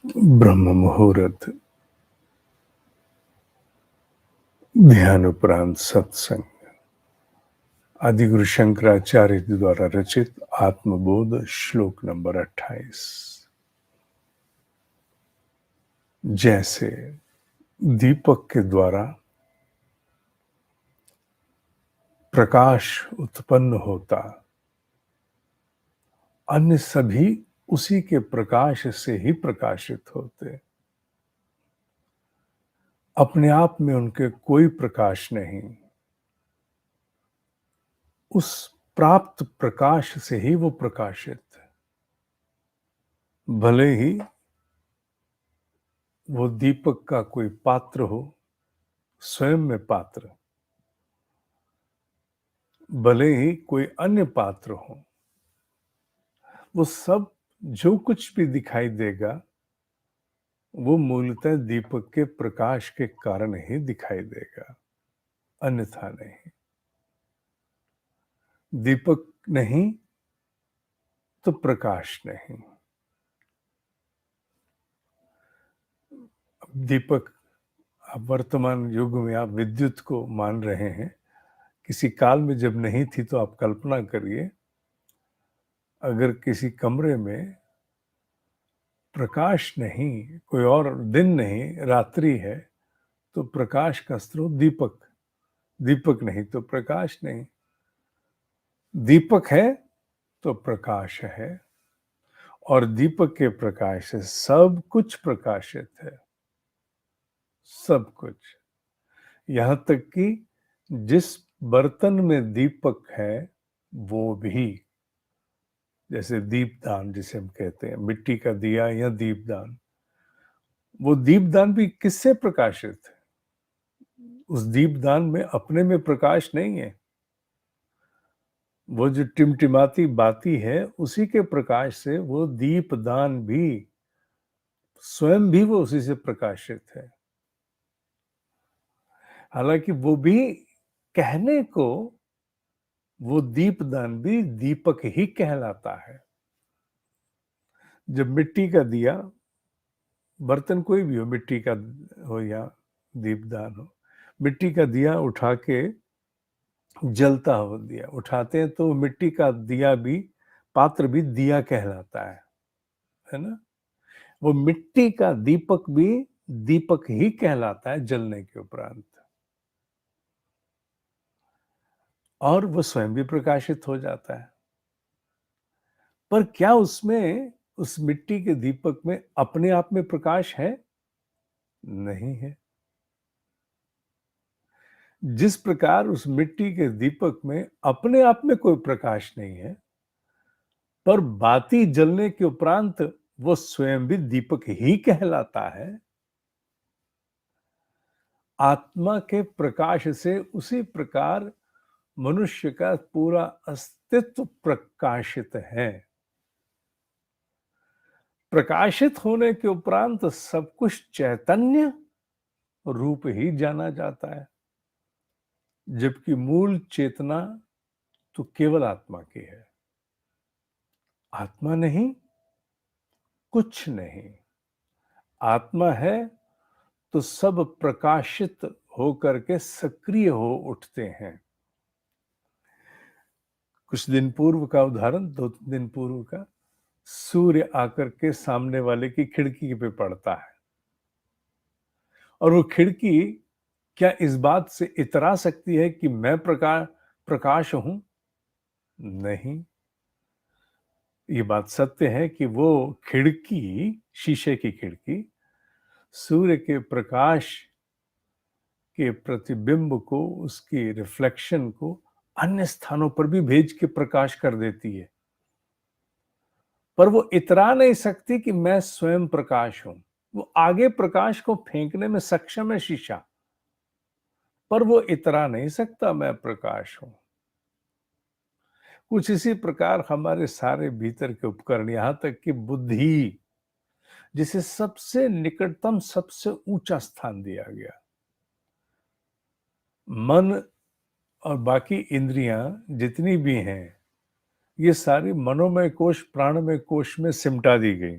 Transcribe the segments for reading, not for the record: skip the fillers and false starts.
ब्रह्म मुहूर्त ध्यान उपरांत सत्संग आदिगुरु शंकराचार्य जी द्वारा रचित आत्मबोध श्लोक नंबर 28। जैसे दीपक के द्वारा प्रकाश उत्पन्न होता, अन्य सभी उसी के प्रकाश से ही प्रकाशित होते। अपने आप में उनके कोई प्रकाश नहीं, उस प्राप्त प्रकाश से ही वो प्रकाशित है। भले ही वो दीपक का कोई पात्र हो, स्वयं में पात्र, भले ही कोई अन्य पात्र हो, वो सब जो कुछ भी दिखाई देगा वो मूलतः दीपक के प्रकाश के कारण ही दिखाई देगा, अन्यथा नहीं। दीपक नहीं तो प्रकाश नहीं। दीपक, अब वर्तमान युग में आप विद्युत को मान रहे हैं, किसी काल में जब नहीं थी तो आप कल्पना करिए, अगर किसी कमरे में प्रकाश नहीं, कोई और दिन नहीं, रात्रि है, तो प्रकाश का स्रोत दीपक, दीपक नहीं तो प्रकाश नहीं। दीपक है तो प्रकाश है, और दीपक के प्रकाश से सब कुछ प्रकाशित है, सब कुछ। यहां तक कि जिस बर्तन में दीपक है वो भी, जैसे दीपदान जिसे हम कहते हैं, मिट्टी का दिया या दीपदान, वो दीपदान भी किससे प्रकाशित है? उस दीपदान में अपने में प्रकाश नहीं है, वो जो टिमटिमाती बाती है उसी के प्रकाश से वो दीपदान भी, स्वयं भी वो उसी से प्रकाशित है। हालांकि वो भी कहने को, वो दीपदान भी दीपक ही कहलाता है। जब मिट्टी का दिया, बर्तन कोई भी हो, मिट्टी का हो या दीपदान हो, मिट्टी का दिया उठा के जलता हो, दिया उठाते हैं तो मिट्टी का दिया भी, पात्र भी दिया कहलाता है ना? वो मिट्टी का दीपक भी दीपक ही कहलाता है जलने के उपरांत, और वो स्वयं भी प्रकाशित हो जाता है। पर क्या उसमें, उस मिट्टी के दीपक में अपने आप में प्रकाश है? नहीं है। जिस प्रकार उस मिट्टी के दीपक में अपने आप में कोई प्रकाश नहीं है, पर बाती जलने के उपरांत वो स्वयं भी दीपक ही कहलाता है, आत्मा के प्रकाश से उसी प्रकार मनुष्य का पूरा अस्तित्व प्रकाशित है। प्रकाशित होने के उपरांत सब कुछ चैतन्य रूप ही जाना जाता है, जबकि मूल चेतना तो केवल आत्मा की है। आत्मा नहीं, कुछ नहीं। आत्मा है तो सब प्रकाशित होकर के सक्रिय हो उठते हैं। कुछ दिन पूर्व का उदाहरण, 2 दिन पूर्व का, सूर्य आकर के सामने वाले की खिड़की पे पड़ता है, और वो खिड़की क्या इस बात से इतरा सकती है कि मैं प्रकाश हूं? नहीं। ये बात सत्य है कि वो खिड़की, शीशे की खिड़की, सूर्य के प्रकाश के प्रतिबिंब को, उसकी रिफ्लेक्शन को अन्य स्थानों पर भी भेज के प्रकाश कर देती है, पर वो इतरा नहीं सकती कि मैं स्वयं प्रकाश हूं। वो आगे प्रकाश को फेंकने में सक्षम है शीशा, पर वो इतरा नहीं सकता मैं प्रकाश हूं। कुछ इसी प्रकार हमारे सारे भीतर के उपकरण, यहां तक कि बुद्धि, जिसे सबसे निकटतम, सबसे ऊंचा स्थान दिया गया, मन और बाकी इंद्रियां जितनी भी हैं, ये सारी मनोमय कोश, प्राणमय कोश में सिमटा दी गई।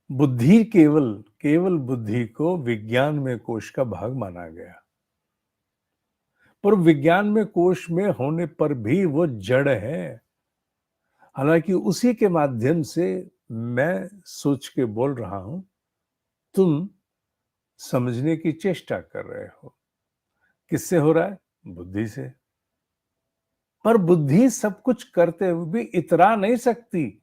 बुद्धि केवल केवल बुद्धि को विज्ञान में कोश का भाग माना गया, पर विज्ञान में कोश में होने पर भी वो जड़ है। हालांकि उसी के माध्यम से मैं सोच के बोल रहा हूं, तुम समझने की चेष्टा कर रहे हो। किससे हो रहा है? बुद्धि से। पर बुद्धि सब कुछ करते हुए भी इतरा नहीं सकती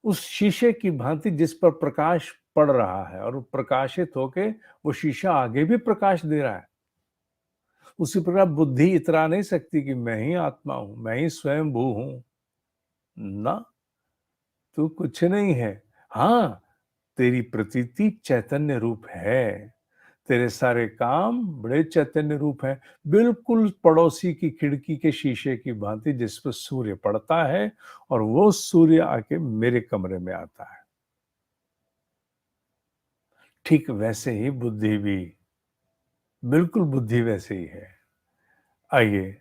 उस शीशे की भांति जिस पर प्रकाश पड़ रहा है, और प्रकाशित होके वो शीशा आगे भी प्रकाश दे रहा है। उसी प्रकार बुद्धि इतरा नहीं सकती कि मैं ही आत्मा हूं, मैं ही स्वयं भू हूं। ना, तू कुछ नहीं है। हाँ, तेरी प्रतीति चैतन्य रूप है, तेरे सारे काम बड़े चैतन्य रूप है, बिल्कुल पड़ोसी की खिड़की के शीशे की भांति जिस पर सूर्य पड़ता है और वो सूर्य आके मेरे कमरे में आता है। ठीक वैसे ही बुद्धि भी, बिल्कुल बुद्धि वैसे ही है। आइए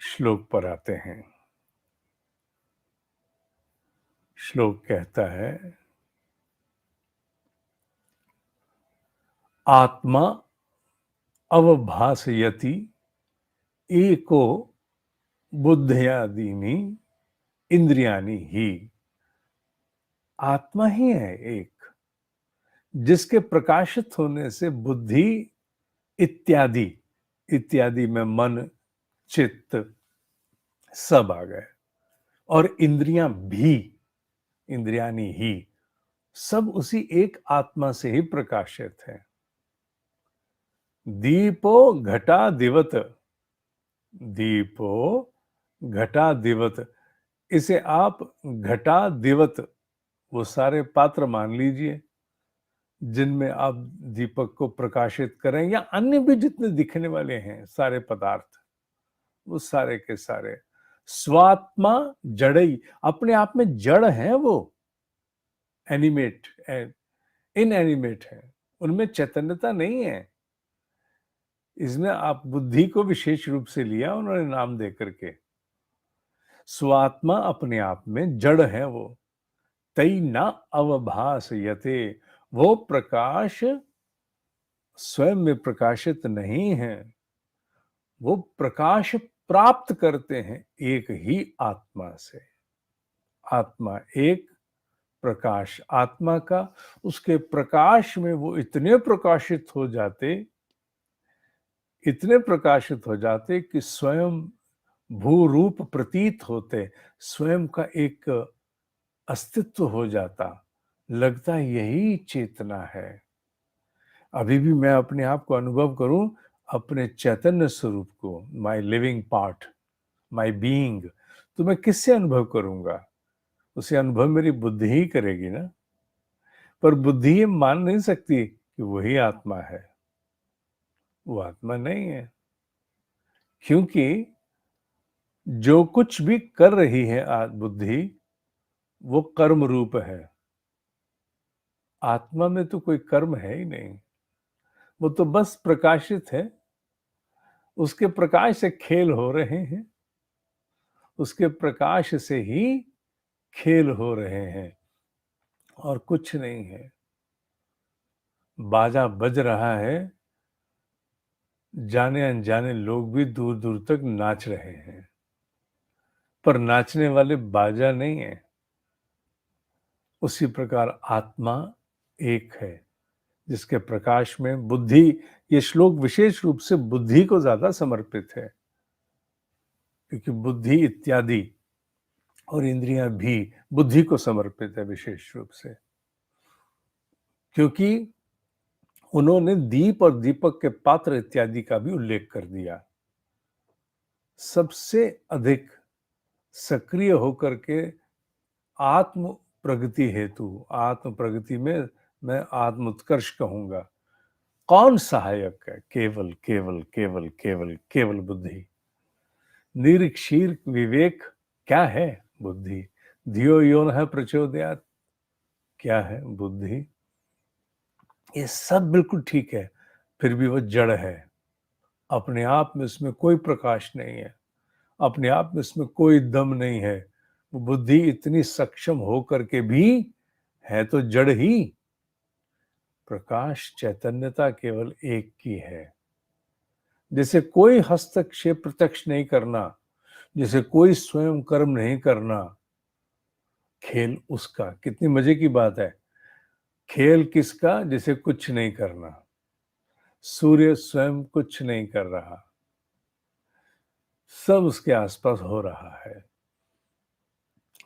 श्लोक पर आते हैं। श्लोक कहता है, आत्मा अवभासयति एको बुद्धयादीनि इंद्रियाणि ही। आत्मा ही है एक, जिसके प्रकाशित होने से बुद्धि इत्यादि, इत्यादि में मन, चित्त सब आ गए, और इंद्रियां भी, इंद्रियानी ही, सब उसी एक आत्मा से ही प्रकाशित है। दीपो घटा दिवत, दीपो घटा दिवत, इसे आप घटा दिवत वो सारे पात्र मान लीजिए जिनमें आप दीपक को प्रकाशित करें, या अन्य भी जितने दिखने वाले हैं सारे पदार्थ, वो सारे के सारे स्वात्मा जड़ई, अपने आप में जड़ है वो, एनिमेट, इनएनिमेट है, उनमें चैतन्यता नहीं है। इसमें आप बुद्धि को विशेष रूप से लिया उन्होंने नाम दे करके। स्वात्मा अपने आप में जड़ है वो, तई न अवभासयते, वो प्रकाश स्वयं में प्रकाशित नहीं है, वो प्रकाश प्राप्त करते हैं एक ही आत्मा से। आत्मा एक, प्रकाश आत्मा का, उसके प्रकाश में वो इतने प्रकाशित हो जाते, इतने प्रकाशित हो जाते कि स्वयं भूरूप प्रतीत होते, स्वयं का एक अस्तित्व हो जाता, लगता यही चेतना है। अभी भी मैं अपने आप को अनुभव करूं, अपने चैतन्य स्वरूप को, my living part, my being, तो मैं किससे अनुभव करूंगा? उसे अनुभव मेरी बुद्धि ही करेगी ना। पर बुद्धि ये मान नहीं सकती कि वही आत्मा है, वो आत्मा नहीं है, क्योंकि जो कुछ भी कर रही है बुद्धि, वो कर्म रूप है। आत्मा में तो कोई कर्म है ही नहीं, वो तो बस प्रकाशित है, उसके प्रकाश से खेल हो रहे हैं, उसके प्रकाश से ही खेल हो रहे हैं, और कुछ नहीं है। बाजा बज रहा है, जाने अनजाने लोग भी दूर दूर तक नाच रहे हैं, पर नाचने वाले बाजा नहीं है। उसी प्रकार आत्मा एक है, जिसके प्रकाश में बुद्धि, ये श्लोक विशेष रूप से बुद्धि को ज्यादा समर्पित है, क्योंकि बुद्धि इत्यादि और इंद्रियां भी बुद्धि को समर्पित है विशेष रूप से, क्योंकि उन्होंने दीप और दीपक के पात्र इत्यादि का भी उल्लेख कर दिया। सबसे अधिक सक्रिय होकर के आत्म प्रगति हेतु, आत्म प्रगति में मैं आत्म उत्कर्ष कहूंगा, कौन सहायक है? केवल केवल केवल केवल केवल बुद्धि। निरीक्षीर विवेक क्या है? बुद्धि। धियो यो न प्रचोदयात्, क्या है? बुद्धि। ये सब बिल्कुल ठीक है, फिर भी वो जड़ है, अपने आप में उसमें कोई प्रकाश नहीं है, अपने आप में उसमें कोई दम नहीं है। वो बुद्धि इतनी सक्षम होकर के भी है तो जड़ ही। प्रकाश चैतन्यता केवल एक की है। जैसे कोई हस्तक्षेप प्रत्यक्ष नहीं करना, जैसे कोई स्वयं कर्म नहीं करना, खेल उसका। कितनी मजे की बात है। खेल किसका? जैसे कुछ नहीं करना। सूर्य स्वयं कुछ नहीं कर रहा, सब उसके आसपास हो रहा है।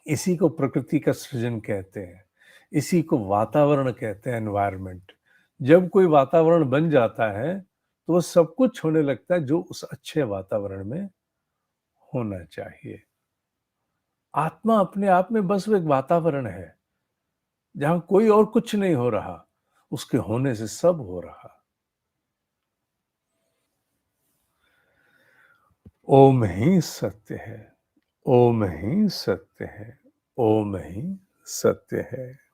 इसी को प्रकृति का सृजन कहते हैं, इसी को वातावरण कहते हैं, एनवायरनमेंट। जब कोई वातावरण बन जाता है तो वो सब कुछ होने लगता है जो उस अच्छे वातावरण में होना चाहिए। आत्मा अपने आप में बस वो एक वातावरण है जहां कोई और कुछ नहीं हो रहा, उसके होने से सब हो रहा। ओम ही सत्य है, ओम ही सत्य है, ओम ही सत्य है।